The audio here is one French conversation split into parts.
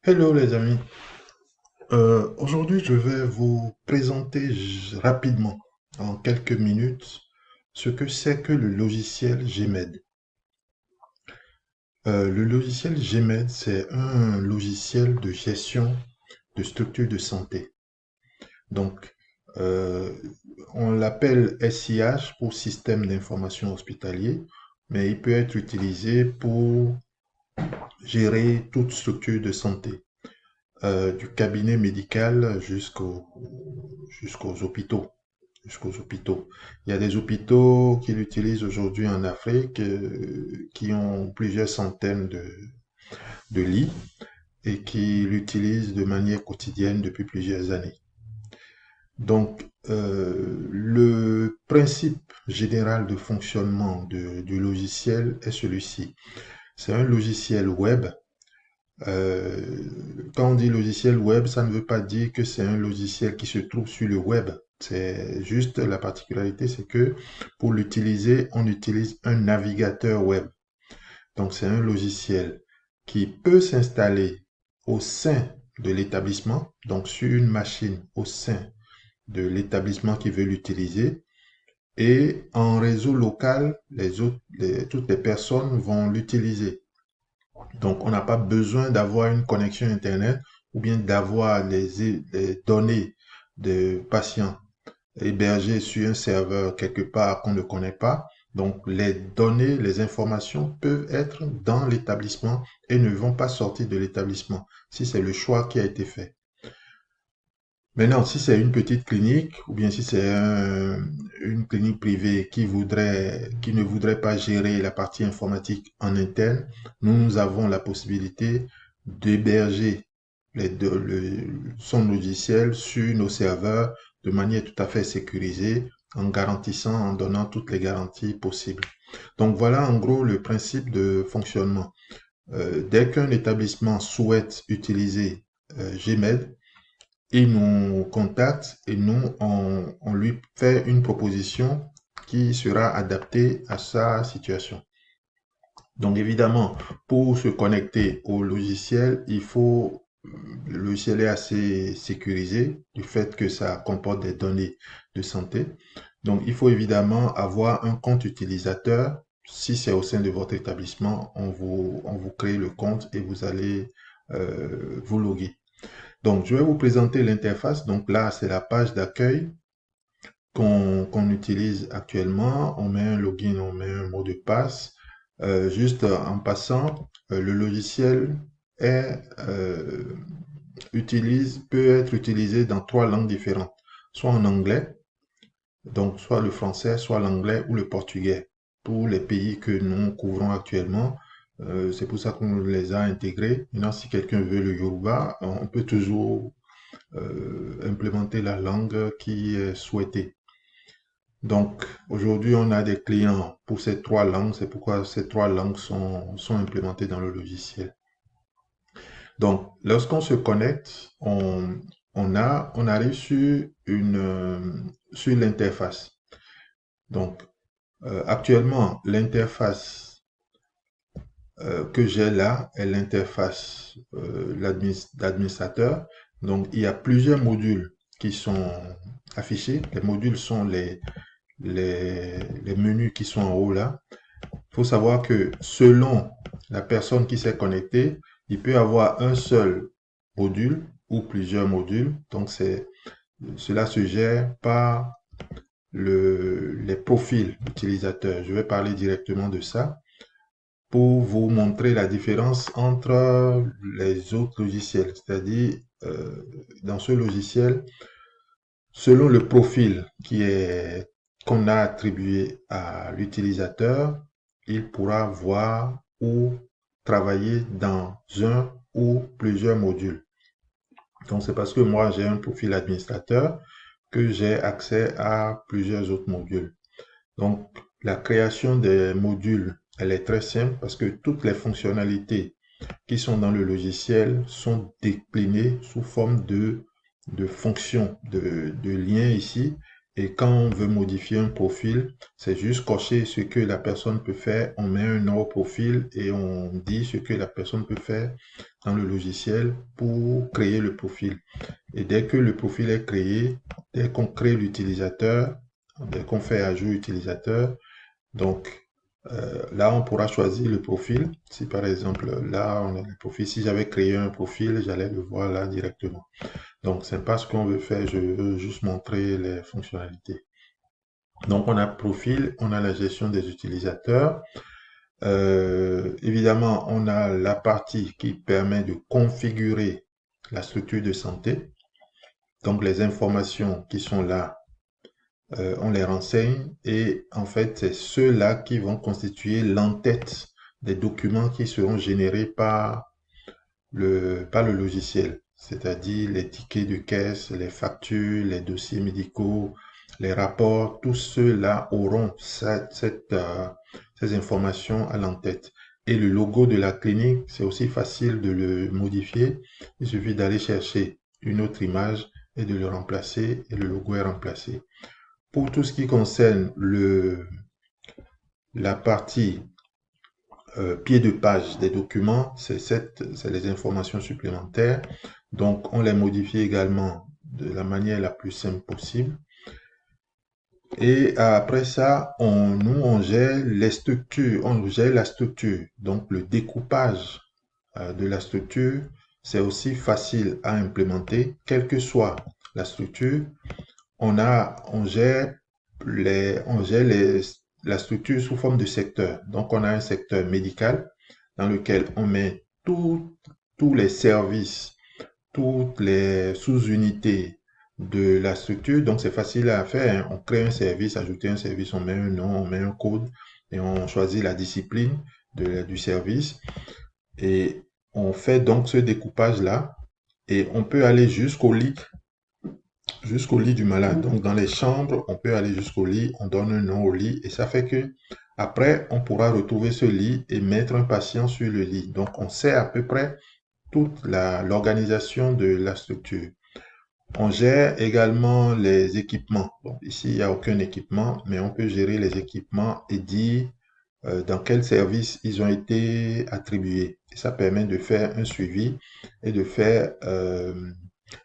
Hello les amis. Aujourd'hui, je vais vous présenter rapidement, en quelques minutes, ce que c'est que le logiciel GMED. Le logiciel GMED, c'est un logiciel de gestion de structures de santé. Donc, euh, on l'appelle SIH pour Système d'information hospitalier, mais il peut être utilisé pour gérer toute structure de santé. Du cabinet médical jusqu'aux hôpitaux. Jusqu'aux hôpitaux. Il y a des hôpitaux qui l'utilisent aujourd'hui en Afrique, qui ont plusieurs centaines de lits et qui l'utilisent de manière quotidienne depuis plusieurs années. Donc, le principe général de fonctionnement du logiciel est celui-ci. C'est un logiciel web. Euh, Quand on dit logiciel web, ça ne veut pas dire que c'est un logiciel qui se trouve sur le web. C'est juste la particularité, c'est que pour l'utiliser, on utilise un navigateur web. Donc c'est un logiciel qui peut s'installer au sein de l'établissement, donc sur une machine au sein de l'établissement qui veut l'utiliser. Et en réseau local, toutes les personnes vont l'utiliser. Donc, on n'a pas besoin d'avoir une connexion Internet ou bien d'avoir les données de patients hébergées sur un serveur quelque part qu'on ne connaît pas. Donc, les données, les informations peuvent être dans l'établissement et ne vont pas sortir de l'établissement si c'est le choix qui a été fait. Maintenant, si c'est une petite clinique ou bien si c'est une clinique privée qui ne voudrait pas gérer la partie informatique en interne, nous avons la possibilité d'héberger son logiciel sur nos serveurs de manière tout à fait sécurisée, en garantissant, en donnant toutes les garanties possibles. Donc voilà en gros le principe de fonctionnement. Dès qu'un établissement souhaite utiliser GMED, il nous contacte et nous, on lui fait une proposition qui sera adaptée à sa situation. Donc évidemment, pour se connecter au logiciel, le logiciel est assez sécurisé du fait que ça comporte des données de santé. Donc il faut évidemment avoir un compte utilisateur. Si c'est au sein de votre établissement, on vous crée le compte et vous allez vous loguer. Donc, je vais vous présenter l'interface. Donc là, c'est la page d'accueil qu'on utilise actuellement. On met un login, on met un mot de passe. Juste en passant, le logiciel est, peut être utilisé dans trois langues différentes. Soit en anglais, donc soit le français, soit l'anglais ou le portugais. Pour les pays que nous couvrons actuellement, c'est pour ça qu'on les a intégrés. Maintenant, si quelqu'un veut le Yoruba, on peut toujours implémenter la langue qui est souhaitée. Donc, aujourd'hui, on a des clients pour ces trois langues. C'est pourquoi ces trois langues sont implémentées dans le logiciel. Donc, lorsqu'on se connecte, on arrive sur l'interface. Donc, actuellement, l'interface que j'ai là est l'interface d'administrateur. Donc, il y a plusieurs modules qui sont affichés. Les modules sont les menus qui sont en haut là. Il faut savoir que selon la personne qui s'est connectée, il peut avoir un seul module ou plusieurs modules. Donc, cela se gère par les profils utilisateurs. Je vais parler directement de ça pour vous montrer la différence entre les autres logiciels. C'est-à-dire, dans ce logiciel, selon le profil qu'on a attribué à l'utilisateur, il pourra voir ou travailler dans un ou plusieurs modules. Donc, c'est parce que moi, j'ai un profil administrateur que j'ai accès à plusieurs autres modules. Donc, la création des modules, elle est très simple parce que toutes les fonctionnalités qui sont dans le logiciel sont déclinées sous forme de fonctions, de liens ici. Et quand on veut modifier un profil, c'est juste cocher ce que la personne peut faire. On met un nom au profil et on dit ce que la personne peut faire dans le logiciel pour créer le profil. Et dès que le profil est créé, dès qu'on crée l'utilisateur, dès qu'on fait ajout utilisateur, donc là, on pourra choisir le profil. Si par exemple, là, on a le profil, si j'avais créé un profil, j'allais le voir là directement. Donc, c'est pas ce qu'on veut faire, je veux juste montrer les fonctionnalités. Donc, on a profil, on a la gestion des utilisateurs. Évidemment, on a la partie qui permet de configurer la structure de santé. Donc, les informations qui sont là, on les renseigne et en fait, c'est ceux-là qui vont constituer l'entête des documents qui seront générés par le logiciel, c'est-à-dire les tickets de caisse, les factures, les dossiers médicaux, les rapports, tous ceux-là auront ces informations à l'entête. Et le logo de la clinique, c'est aussi facile de le modifier. Il suffit d'aller chercher une autre image et de le remplacer et le logo est remplacé. Pour tout ce qui concerne la partie pied de page des documents, c'est les informations supplémentaires. Donc, on les modifie également de la manière la plus simple possible. Et après ça, nous, on gère les structures, on gère la structure. Donc, le découpage de la structure, c'est aussi facile à implémenter, quelle que soit la structure. On gère la structure sous forme de secteur. Donc, on a un secteur médical dans lequel on met tous les services, toutes les sous-unités de la structure. Donc, c'est facile à faire, hein. On crée un service, ajouter un service, on met un nom, on met un code et on choisit la discipline du service. Et on fait donc ce découpage-là et on peut aller jusqu'au lit du malade. Donc, dans les chambres, on peut aller jusqu'au lit, on donne un nom au lit et ça fait que après, on pourra retrouver ce lit et mettre un patient sur le lit. Donc, on sait à peu près toute l'organisation de la structure. On gère également les équipements. Bon, ici, il n'y a aucun équipement, mais on peut gérer les équipements et dire dans quel service ils ont été attribués. Et ça permet de faire un suivi et de faire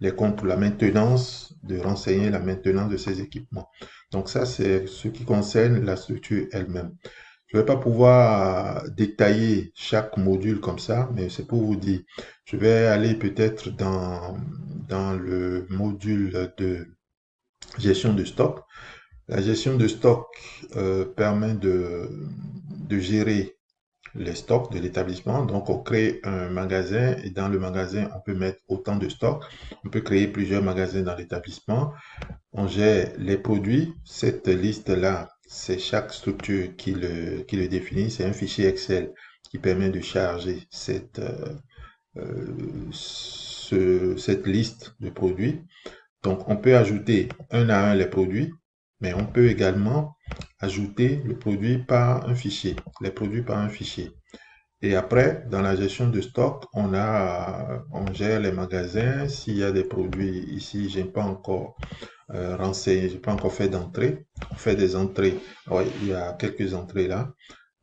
les comptes, la maintenance, de renseigner la maintenance de ces équipements. Donc ça, c'est ce qui concerne la structure elle-même. Je ne vais pas pouvoir détailler chaque module comme ça, mais c'est pour vous dire. Je vais aller peut-être dans le module de gestion de stock. La gestion de stock permet de gérer les stocks de l'établissement. Donc, on crée un magasin et dans le magasin, on peut mettre autant de stocks. On peut créer plusieurs magasins dans l'établissement. On gère les produits. Cette liste-là, c'est chaque structure qui le définit. C'est un fichier Excel qui permet de charger cette liste de produits. Donc, on peut ajouter un à un les produits, mais on peut également ajouter le produit par un fichier, les produits par un fichier. Et après, dans la gestion de stock, on gère les magasins. S'il y a des produits ici, j'ai pas encore renseigné, j'ai pas encore fait d'entrée. On fait des entrées. Oui, il y a quelques entrées là.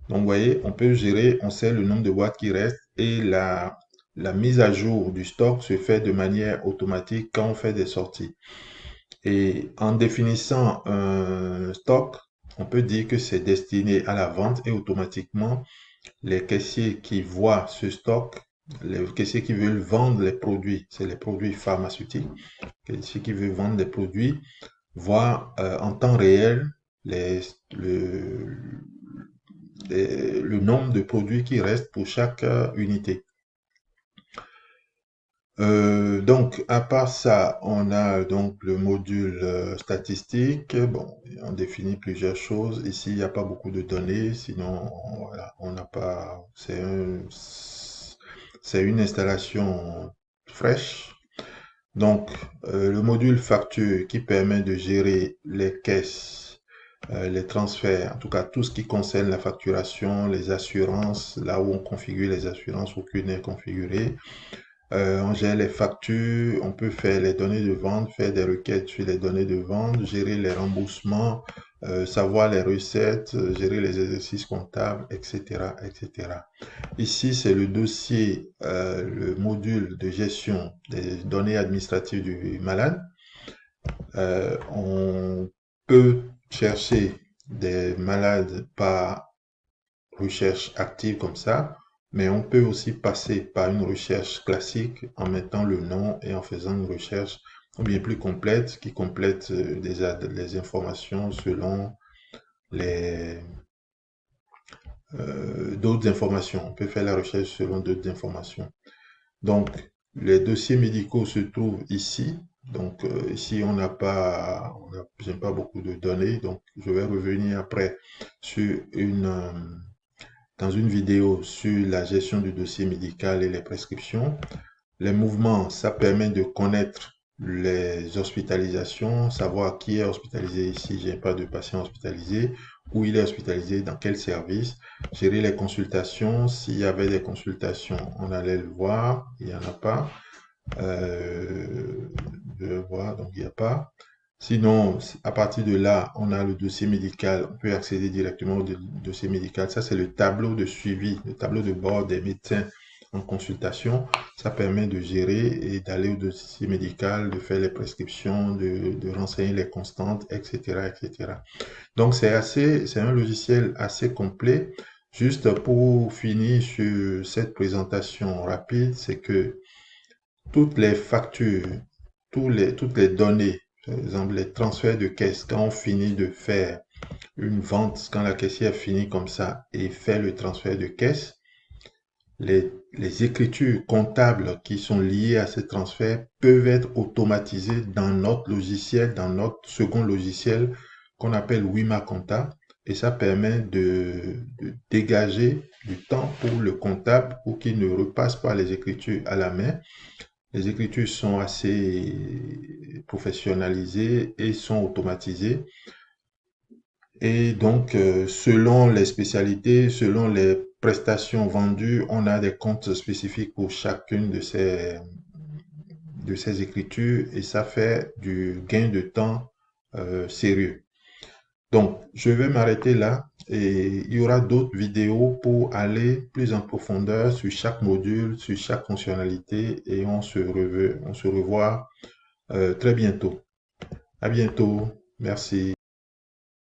Donc, vous voyez, on peut gérer, on sait le nombre de boîtes qui restent et la mise à jour du stock se fait de manière automatique quand on fait des sorties. Et en définissant un stock, on peut dire que c'est destiné à la vente et automatiquement, les caissiers qui voient ce stock, les caissiers qui veulent vendre les produits, c'est les produits pharmaceutiques, les caissiers qui veulent vendre des produits, voient en temps réel les, le, le nombre de produits qui restent pour chaque unité. Donc, à part ça, on a donc le module statistique. Bon, on définit plusieurs choses. Ici, il n'y a pas beaucoup de données, sinon, voilà, on n'a pas. C'est une installation fraîche. Donc, le module facture qui permet de gérer les caisses, les transferts, en tout cas tout ce qui concerne la facturation, les assurances, là où on configure les assurances, aucune n'est configurée. On gère les factures, on peut faire les données de vente, faire des requêtes sur les données de vente, gérer les remboursements, savoir les recettes, gérer les exercices comptables, etc., etc. Ici, c'est le dossier, le module de gestion des données administratives du malade. On peut chercher des malades par recherche active comme ça, mais on peut aussi passer par une recherche classique en mettant le nom et en faisant une recherche bien plus complète qui complète les informations selon les d'autres informations. On peut faire la recherche selon d'autres informations. Donc, les dossiers médicaux se trouvent ici. Donc, ici, j'aime pas beaucoup de données. Donc, je vais revenir après sur dans une vidéo sur la gestion du dossier médical et les prescriptions. Les mouvements, ça permet de connaître les hospitalisations, savoir qui est hospitalisé ici, j'ai pas de patient hospitalisé, où il est hospitalisé, dans quel service, gérer les consultations, s'il y avait des consultations, on allait le voir, il n'y en a pas, je vais voir, donc il n'y a pas. Sinon, à partir de là, on a le dossier médical, on peut accéder directement au dossier médical. Ça, c'est le tableau de suivi, le tableau de bord des médecins en consultation. Ça permet de gérer et d'aller au dossier médical, de faire les prescriptions, de renseigner les constantes, etc., etc. Donc, c'est un logiciel assez complet. Juste pour finir sur cette présentation rapide, c'est que toutes les factures, toutes les données, par exemple les transferts de caisse, quand on finit de faire une vente, quand la caissière finit comme ça et fait le transfert de caisse, les écritures comptables qui sont liées à ce transfert peuvent être automatisées dans notre logiciel, dans notre second logiciel qu'on appelle Wima Compta. Et ça permet de dégager du temps pour le comptable pour qu'il ne repasse pas les écritures à la main. Les écritures sont assez professionnalisées et sont automatisées. Et donc, selon les spécialités, selon les prestations vendues, on a des comptes spécifiques pour chacune de ces écritures et ça fait du gain de temps sérieux. Donc, je vais m'arrêter là et il y aura d'autres vidéos pour aller plus en profondeur sur chaque module, sur chaque fonctionnalité et on se revoit très bientôt. À bientôt. Merci.